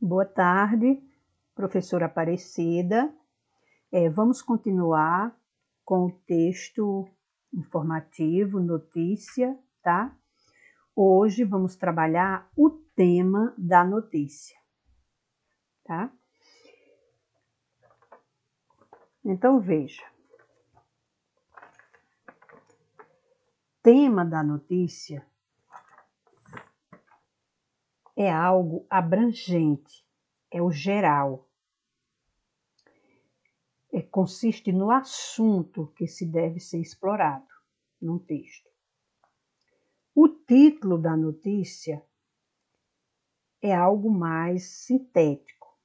Boa tarde, professora Aparecida. Vamos continuar com o texto informativo, notícia, tá? Hoje vamos trabalhar o tema da notícia, tá? Então, veja. Tema da notícia é algo abrangente, é o geral. Consiste no assunto que se deve ser explorado num texto. O título da notícia é algo mais sintético,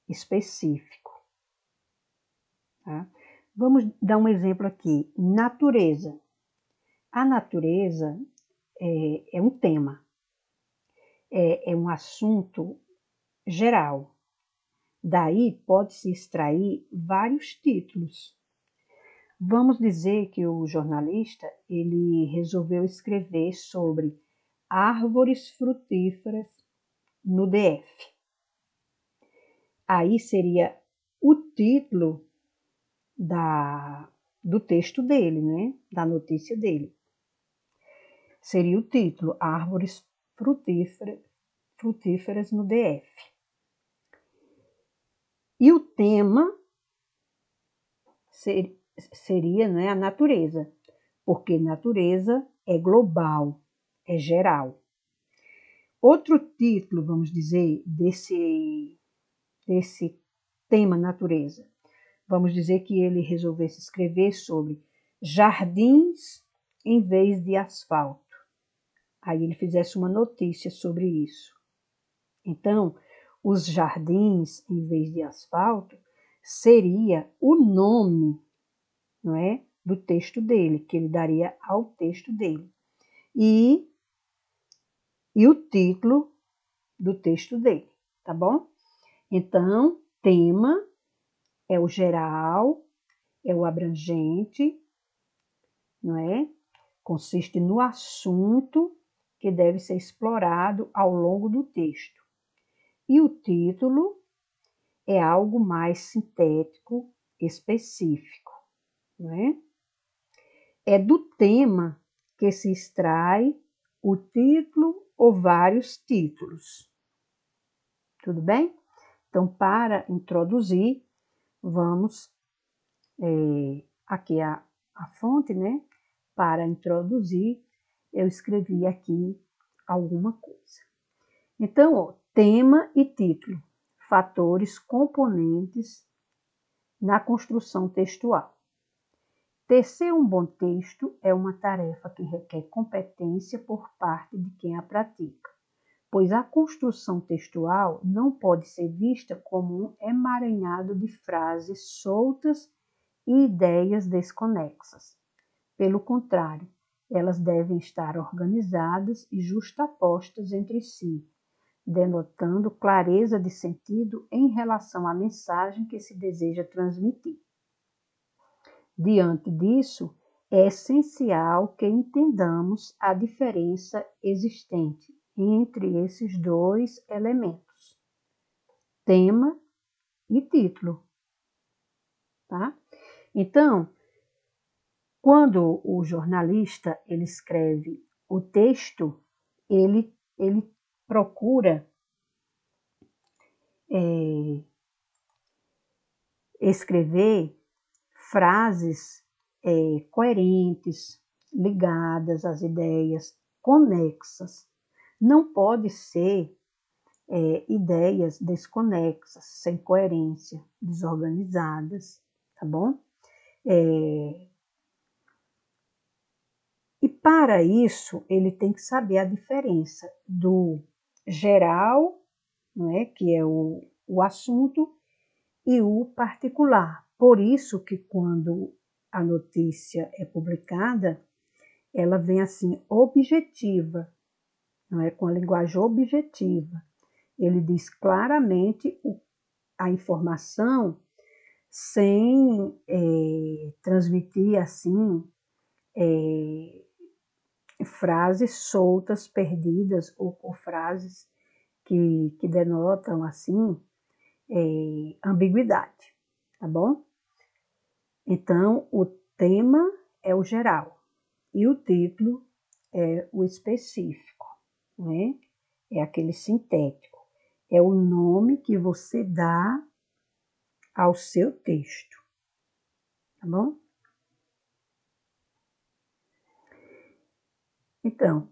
específico. Tá? Vamos dar um exemplo aqui. Natureza. A natureza é um tema, é um assunto geral. Daí pode-se extrair vários títulos. Vamos dizer que o jornalista ele resolveu escrever sobre árvores frutíferas no DF. Aí seria o título do texto dele, né? Da notícia dele. Seria o título, árvores frutíferas no DF. E o tema seria, né, a natureza, porque natureza é global, é geral. Outro título, vamos dizer, desse tema natureza, vamos dizer que ele resolvesse escrever sobre jardins em vez de asfalto. Aí ele fizesse uma notícia sobre isso. Então, os jardins em vez de asfalto seria o nome, não é, do texto dele, que ele daria ao texto dele. E o título do texto dele, tá bom? Então, tema é o geral, é o abrangente, não é? Consiste no assunto que deve ser explorado ao longo do texto. E o título é algo mais sintético, específico, não é? É do tema que se extrai o título ou vários títulos. Tudo bem? Então, para introduzir, vamos aqui a fonte, né? Para introduzir, eu escrevi aqui alguma coisa. Então, ó, tema e título, fatores componentes na construção textual. Tecer um bom texto é uma tarefa que requer competência por parte de quem a pratica, pois a construção textual não pode ser vista como um emaranhado de frases soltas e ideias desconexas. Pelo contrário, elas devem estar organizadas e justapostas entre si, denotando clareza de sentido em relação à mensagem que se deseja transmitir. Diante disso, é essencial que entendamos a diferença existente entre esses dois elementos, tema e título, tá? Então, quando o jornalista ele escreve o texto, ele procura escrever frases coerentes, ligadas às ideias, conexas. Não pode ser ideias desconexas, sem coerência, desorganizadas, tá bom? E para isso, ele tem que saber a diferença do geral, não é, que é o assunto, e o particular. Por isso que quando a notícia é publicada, ela vem assim, objetiva, não é, com a linguagem objetiva. Ele diz claramente a informação sem transmitir assim frases soltas, perdidas ou frases que denotam, assim, ambiguidade, tá bom? Então, o tema é o geral e o título é o específico, né? É aquele sintético. É o nome que você dá ao seu texto, tá bom? Então,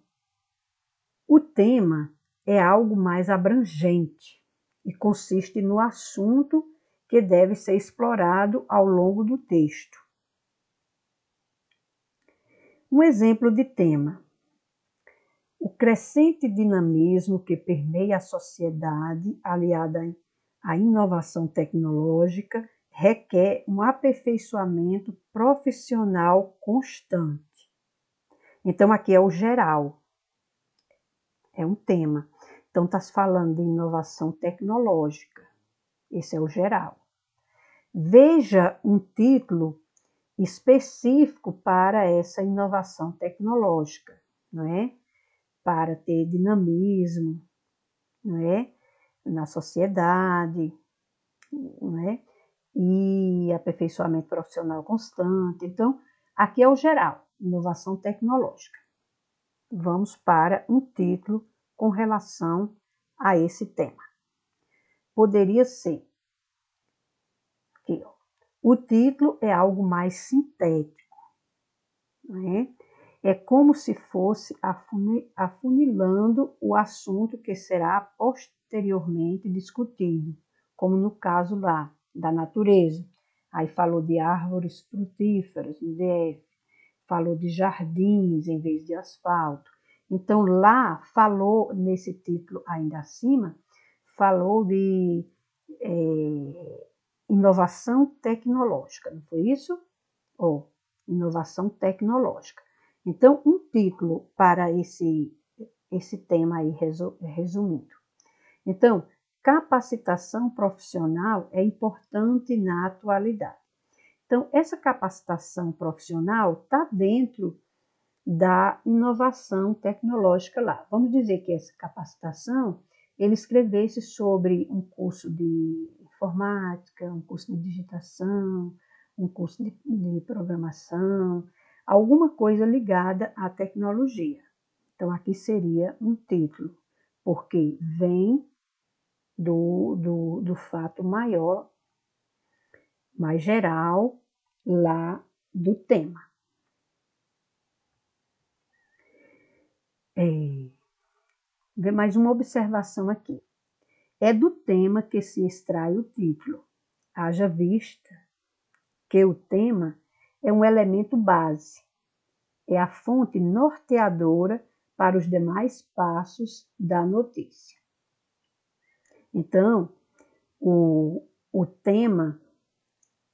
o tema é algo mais abrangente e consiste no assunto que deve ser explorado ao longo do texto. Um exemplo de tema: o crescente dinamismo que permeia a sociedade, aliada à inovação tecnológica, requer um aperfeiçoamento profissional constante. Então, aqui é o geral, é um tema. Então, está se falando de inovação tecnológica, esse é o geral. Veja um título específico para essa inovação tecnológica, não é? Para ter dinamismo, não é? Na sociedade, não é? E aperfeiçoamento profissional constante. Então, aqui é o geral, inovação tecnológica. Vamos para um título com relação a esse tema. Poderia ser, aqui, ó, o título é algo mais sintético, né? É como se fosse afunilando o assunto que será posteriormente discutido, como no caso lá da natureza. Aí falou de árvores frutíferas no DF, falou de jardins em vez de asfalto. Então lá falou, nesse título ainda acima, falou de inovação tecnológica, não foi isso? Inovação tecnológica. Então, um título para esse tema aí resumido. Então, capacitação profissional é importante na atualidade. Então, essa capacitação profissional está dentro da inovação tecnológica lá. Vamos dizer que essa capacitação, ele escrevesse sobre um curso de informática, um curso de digitação, um curso de programação, alguma coisa ligada à tecnologia. Então, aqui seria um título, porque vem do fato maior, mais geral, lá do tema. Vê mais uma observação aqui. É do tema que se extrai o título. Haja vista que o tema é um elemento base, é a fonte norteadora para os demais passos da notícia. Então, o tema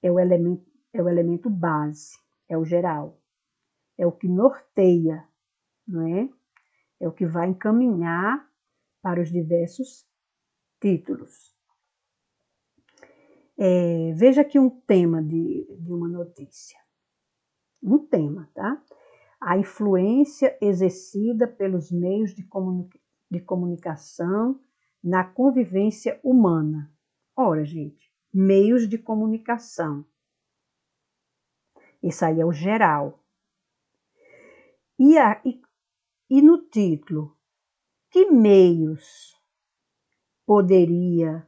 é o elemento base, é o geral, é o que norteia, não é? É o que vai encaminhar para os diversos títulos. Veja aqui um tema de uma notícia. Um tema, tá? A influência exercida pelos meios de comunicação na convivência humana. Ora, gente, meios de comunicação. Isso aí é o geral. E no título, que meios poderia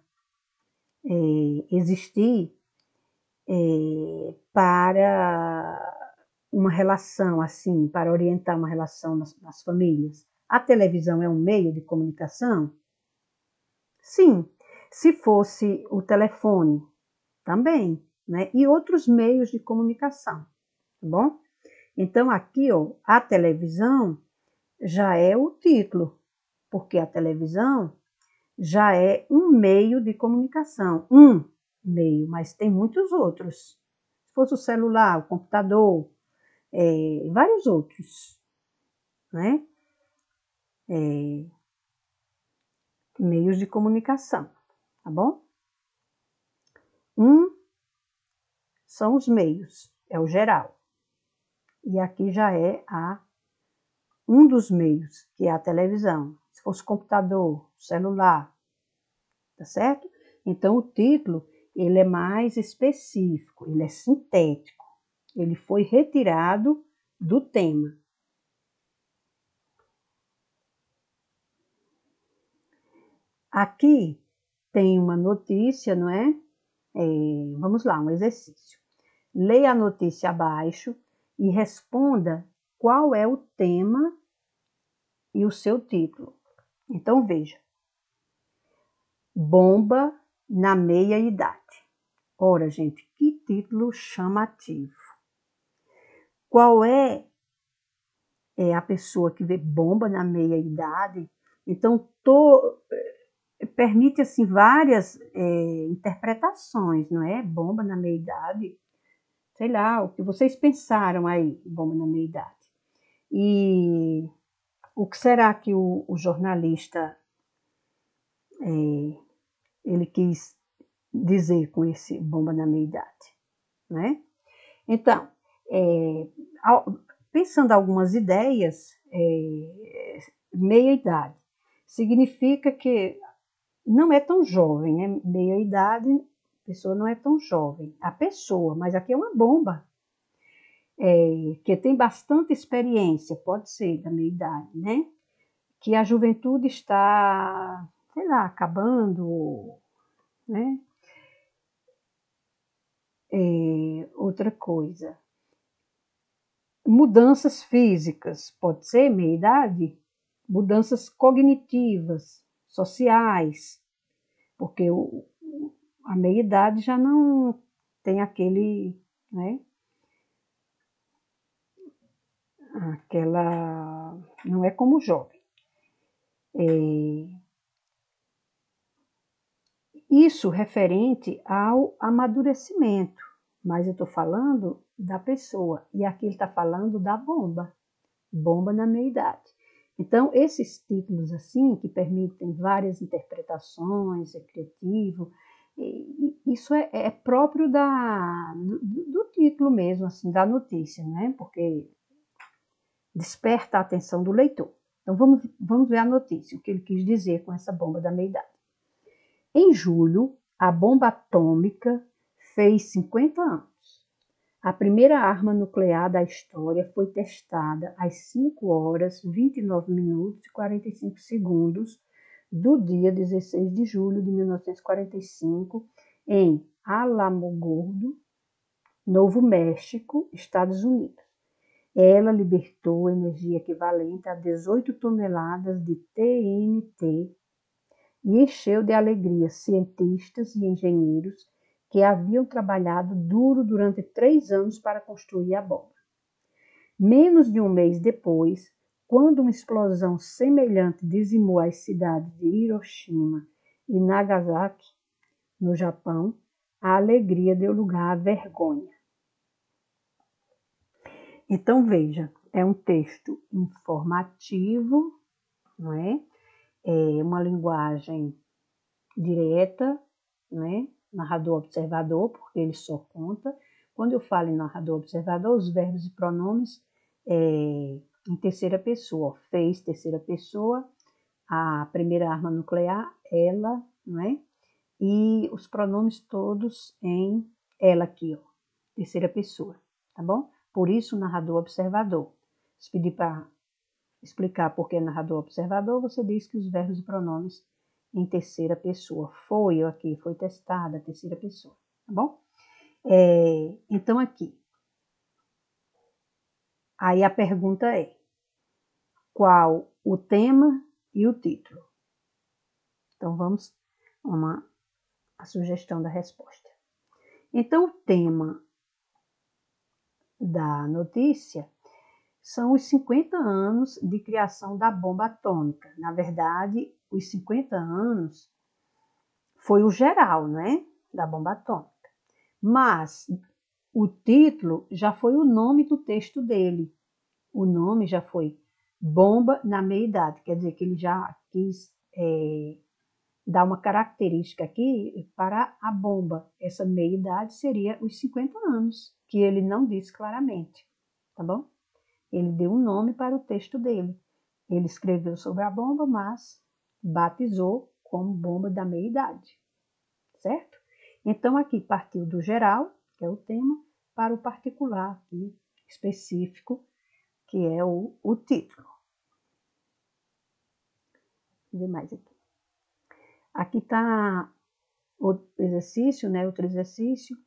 existir para uma relação assim, para orientar uma relação nas famílias? A televisão é um meio de comunicação? Sim. Se fosse o telefone, também, né? E outros meios de comunicação, tá bom? Então, aqui, ó, a televisão já é o título, porque a televisão já é um meio de comunicação. Um meio, mas tem muitos outros. Se fosse o celular, o computador, vários outros, né? Meios de comunicação, tá bom? Um são os meios, é o geral. E aqui já é um dos meios, que é a televisão. Se fosse computador, celular, tá certo? Então, o título, ele é mais específico, ele é sintético. Ele foi retirado do tema. Aqui tem uma notícia, não é? Vamos lá, um exercício. Leia a notícia abaixo e responda qual é o tema e o seu título. Então, veja. Bomba na meia-idade. Ora, gente, que título chamativo. Qual é a pessoa que vê bomba na meia-idade? Então, permite assim várias interpretações, não é? Bomba na meia-idade, sei lá, o que vocês pensaram aí, bomba na meia-idade. E o que será que o jornalista ele quis dizer com esse bomba na meia-idade, né? Então, pensando algumas ideias, meia-idade significa que não é tão jovem, né? Meia-idade, a pessoa não é tão jovem. A pessoa, mas aqui é uma bomba, que tem bastante experiência, pode ser da meia-idade, né? Que a juventude está, sei lá, acabando, né? Outra coisa. Mudanças físicas, pode ser meia-idade? Mudanças cognitivas, sociais, porque a meia-idade já não tem aquele, né? Aquela, não é como o jovem. Isso referente ao amadurecimento, mas eu estou falando da pessoa, e aqui ele está falando da bomba, bomba na meia-idade. Então, esses títulos assim, que permitem várias interpretações, é criativo, isso é próprio do título mesmo, assim, da notícia, né? Porque desperta a atenção do leitor. Então, vamos ver a notícia, o que ele quis dizer com essa bomba da meia-idade. Em julho, a bomba atômica fez 50 anos. A primeira arma nuclear da história foi testada às 5 horas, 29 minutos e 45 segundos do dia 16 de julho de 1945, em Alamogordo, Novo México, Estados Unidos. Ela libertou energia equivalente a 18 toneladas de TNT e encheu de alegria cientistas e engenheiros que haviam trabalhado duro durante 3 anos para construir a bomba. Menos de um mês depois, quando uma explosão semelhante dizimou as cidades de Hiroshima e Nagasaki, no Japão, a alegria deu lugar à vergonha. Então, veja, é um texto informativo, não é? É uma linguagem direta, né? Narrador-observador, porque ele só conta. Quando eu falo em narrador-observador, os verbos e pronomes em terceira pessoa. Fez, terceira pessoa, a primeira arma nuclear, ela, né? E os pronomes todos em ela aqui, ó, terceira pessoa, tá bom? Por isso, narrador-observador. Se pedir para explicar por que narrador-observador, você diz que os verbos e pronomes em terceira pessoa. Foi, aqui, foi testada, terceira pessoa, tá bom? Então, aqui. Aí a pergunta é, qual o tema e o título? Então, vamos a sugestão da resposta. Então, o tema da notícia são os 50 anos de criação da bomba atômica. Na verdade, os 50 anos foi o geral, né, da bomba atômica. Mas o título já foi o nome do texto dele. O nome já foi Bomba na Meia-Idade, quer dizer que ele já quis dar uma característica aqui para a bomba. Essa meia-idade seria os 50 anos, que ele não disse claramente, tá bom? Ele deu um nome para o texto dele, Ele escreveu sobre a bomba, mas batizou como bomba da meia-idade, certo? Então, aqui partiu do geral, que é o tema, para o particular, aqui, específico, que é o título. Vou ver mais aqui. Aqui está o exercício, né? Outro exercício.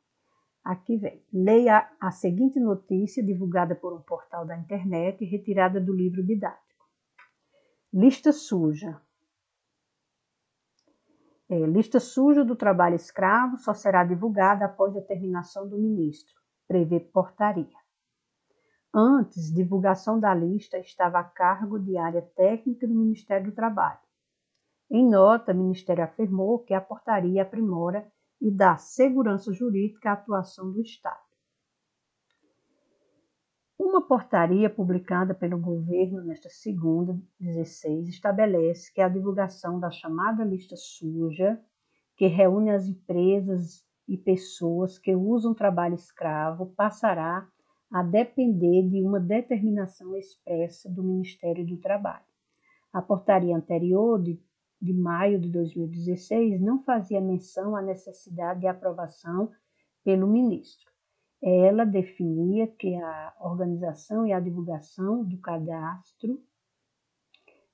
Aqui vem. Leia a seguinte notícia divulgada por um portal da internet retirada do livro didático. Lista suja. Lista suja do trabalho escravo só será divulgada após determinação do ministro, prevê portaria. Antes, divulgação da lista estava a cargo de área técnica do Ministério do Trabalho. Em nota, o Ministério afirmou que a portaria aprimora e dá segurança jurídica à atuação do Estado. Uma portaria publicada pelo governo nesta segunda, 16, estabelece que a divulgação da chamada lista suja, que reúne as empresas e pessoas que usam trabalho escravo, passará a depender de uma determinação expressa do Ministério do Trabalho. A portaria anterior, de maio de 2016, não fazia menção à necessidade de aprovação pelo ministro. Ela definia que a organização e a divulgação do cadastro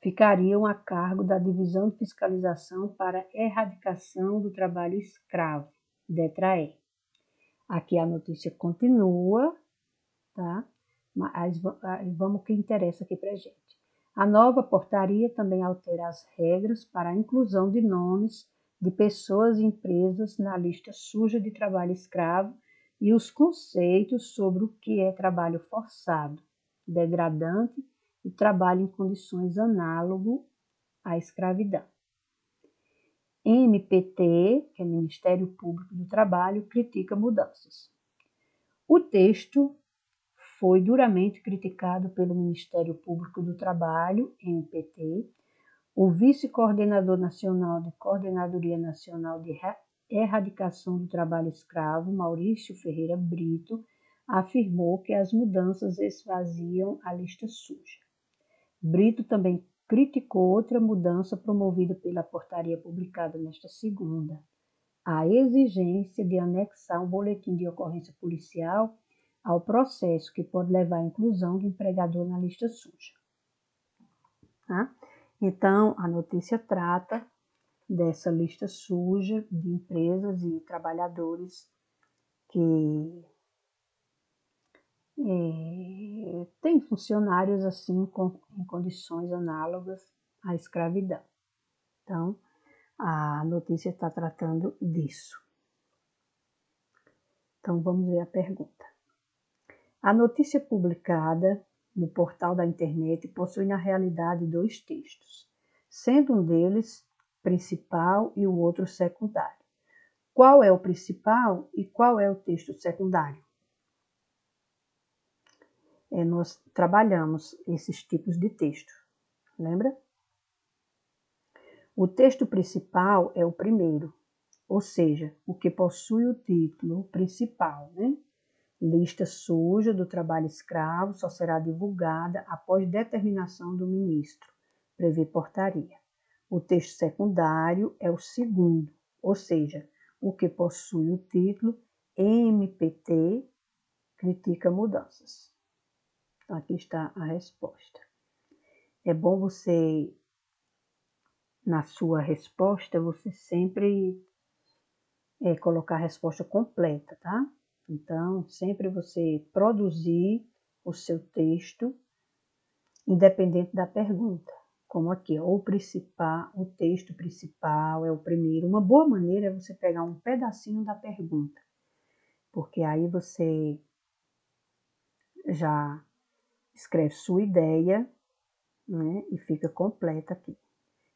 ficariam a cargo da Divisão de Fiscalização para Erradicação do Trabalho Escravo, DETRAE. Aqui a notícia continua, tá? Mas vamos ao que interessa aqui para a gente. A nova portaria também altera as regras para a inclusão de nomes de pessoas e empresas na lista suja de trabalho escravo e os conceitos sobre o que é trabalho forçado, degradante e trabalho em condições análogo à escravidão. MPT, que é Ministério Público do Trabalho, critica mudanças. O texto foi duramente criticado pelo Ministério Público do Trabalho, MPT, o vice-coordenador nacional de Coordenadoria Nacional de Erradicação do Trabalho Escravo, Maurício Ferreira Brito, afirmou que as mudanças esvaziam a lista suja. Brito também criticou outra mudança promovida pela portaria publicada nesta segunda, a exigência de anexar um boletim de ocorrência policial ao processo, que pode levar à inclusão do empregador na lista suja. Tá? Então, a notícia trata dessa lista suja de empresas e trabalhadores que têm funcionários assim em condições análogas à escravidão. Então, a notícia está tratando disso. Então, vamos ver a pergunta. A notícia publicada no portal da internet possui na realidade dois textos, sendo um deles principal e o outro secundário. Qual é o principal e qual é o texto secundário? Nós trabalhamos esses tipos de texto, lembra? O texto principal é o primeiro, ou seja, o que possui o título principal, né? Lista suja do trabalho escravo só será divulgada após determinação do ministro, prevê portaria. O texto secundário é o segundo, ou seja, o que possui o título MPT critica mudanças. Então, aqui está a resposta. É bom você, na sua resposta, você sempre colocar a resposta completa, tá? Então, sempre você produzir o seu texto, independente da pergunta. Como aqui, o texto principal é o primeiro. Uma boa maneira é você pegar um pedacinho da pergunta, porque aí você já escreve sua ideia, né, e fica completa aqui.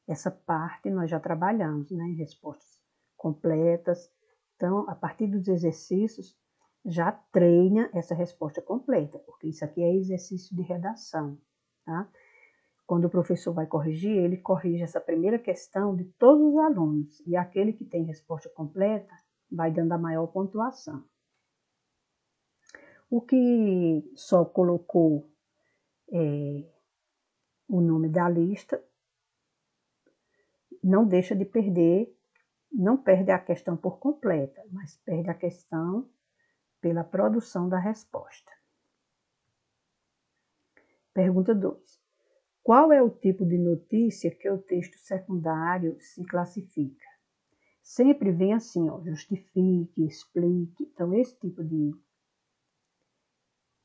Essa parte nós já trabalhamos, né, respostas completas. Então, a partir dos exercícios, já treina essa resposta completa, porque isso aqui é exercício de redação, tá? Quando o professor vai corrigir, ele corrige essa primeira questão de todos os alunos, e aquele que tem resposta completa vai dando a maior pontuação. O que só colocou o nome da lista, não deixa de perder, não perde a questão por completa, mas perde a questão pela produção da resposta. Pergunta 2. Qual é o tipo de notícia que o texto secundário se classifica? Sempre vem assim, ó, justifique, explique. Então, esse tipo de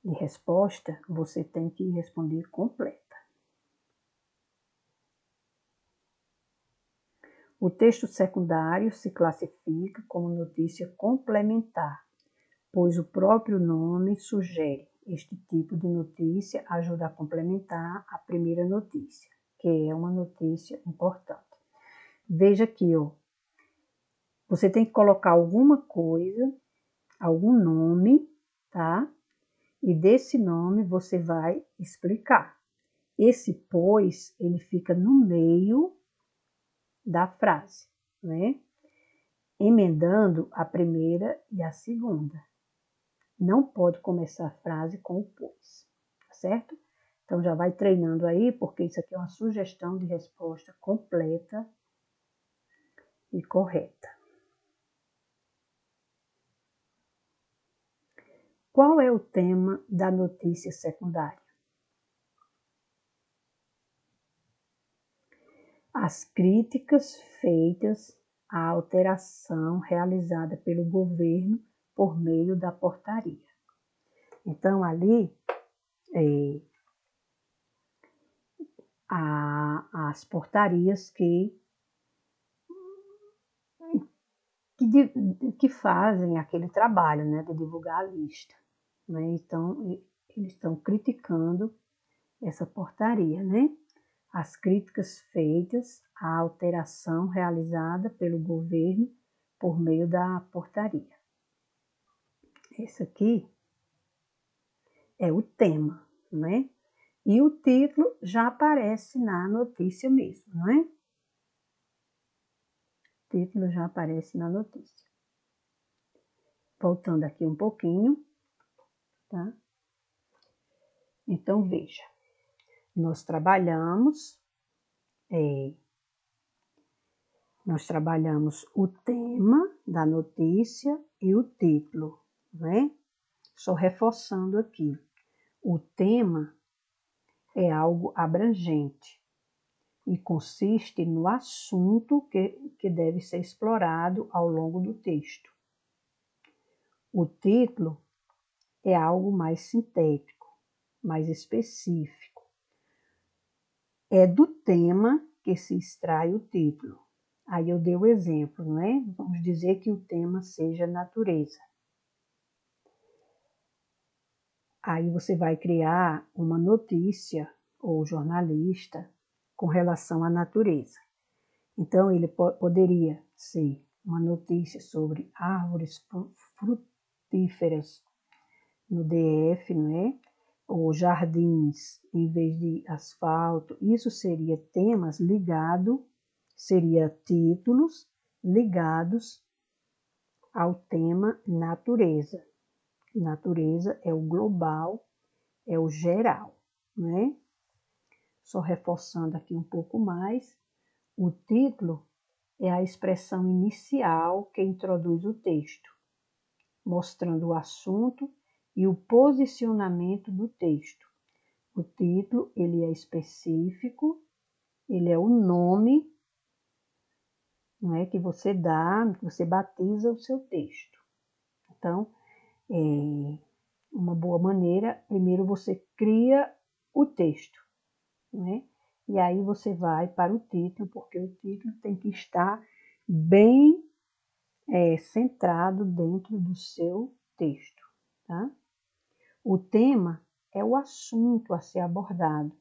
resposta, você tem que responder completa. O texto secundário se classifica como notícia complementar, pois o próprio nome sugere. Este tipo de notícia ajuda a complementar a primeira notícia, que é uma notícia importante. Veja aqui, ó, você tem que colocar alguma coisa, algum nome, tá? E desse nome você vai explicar. Esse pois, ele fica no meio da frase, né? Emendando a primeira e a segunda. Não pode começar a frase com o pois, tá certo? Então já vai treinando aí, porque isso aqui é uma sugestão de resposta completa e correta. Qual é o tema da notícia secundária? As críticas feitas à alteração realizada pelo governo por meio da portaria. Então, ali, as portarias que fazem aquele trabalho, né, de divulgar a lista. Né? Então, eles estão criticando essa portaria, né? As críticas feitas à alteração realizada pelo governo por meio da portaria. Esse aqui é o tema, né? E o título já aparece na notícia mesmo, não é? O título já aparece na notícia. Voltando aqui um pouquinho, tá? Então, veja. Nós trabalhamos o tema da notícia e o título, né? Só reforçando aqui. O tema é algo abrangente e consiste no assunto que deve ser explorado ao longo do texto. O título é algo mais sintético, mais específico. É do tema que se extrai o título. Aí eu dei o exemplo, não é? Vamos dizer que o tema seja natureza. Aí você vai criar uma notícia ou jornalista com relação à natureza. Então, ele poderia ser uma notícia sobre árvores frutíferas no DF, não é? Ou jardins em vez de asfalto. Isso seria temas ligados, seria títulos ligados ao tema natureza. Natureza é o global, é o geral, né? Só reforçando aqui um pouco mais, o título é a expressão inicial que introduz o texto, mostrando o assunto e o posicionamento do texto. O título, ele é específico, ele é o nome, não é, que você dá, que você batiza o seu texto. Então, uma boa maneira, primeiro você cria o texto, né? E aí você vai para o título, porque o título tem que estar bem centrado dentro do seu texto, tá? O tema é o assunto a ser abordado.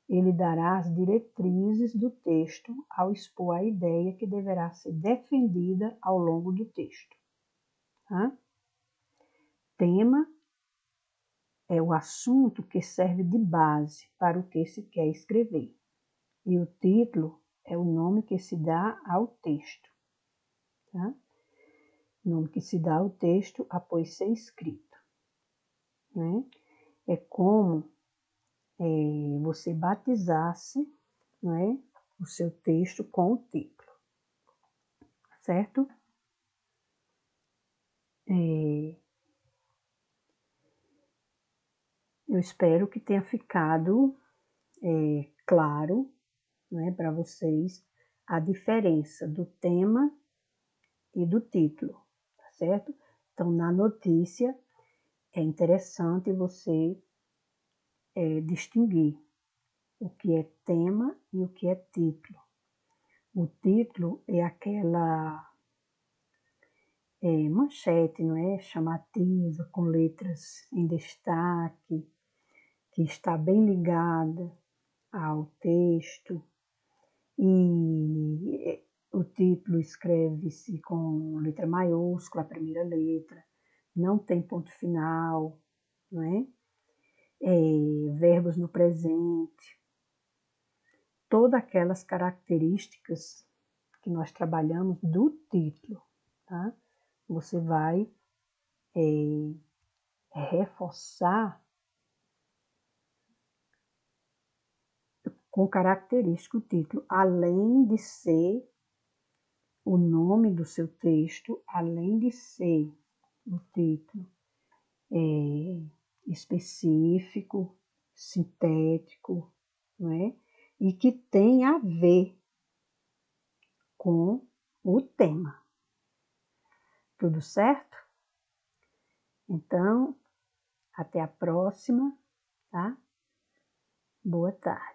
Ele dará as diretrizes do texto ao expor a ideia que deverá ser defendida ao longo do texto, tá? Tema é o assunto que serve de base para o que se quer escrever. E o título é o nome que se dá ao texto, tá? Nome que se dá ao texto após ser escrito, né? É como você batizasse, não é, o seu texto com o título, certo? Eu espero que tenha ficado claro, né, para vocês a diferença do tema e do título, tá certo? Então, na notícia, é interessante você distinguir o que é tema e o que é título. O título é aquela manchete, não é? Chamativa, com letras em destaque, que está bem ligada ao texto, e o título escreve-se com letra maiúscula, a primeira letra, não tem ponto final, não é? Verbos no presente, todas aquelas características que nós trabalhamos do título, tá? Você vai reforçar com característica o título, além de ser o nome do seu texto, além de ser o título específico, sintético, não é? E que tem a ver com o tema. Tudo certo? Então, até a próxima, tá? Boa tarde.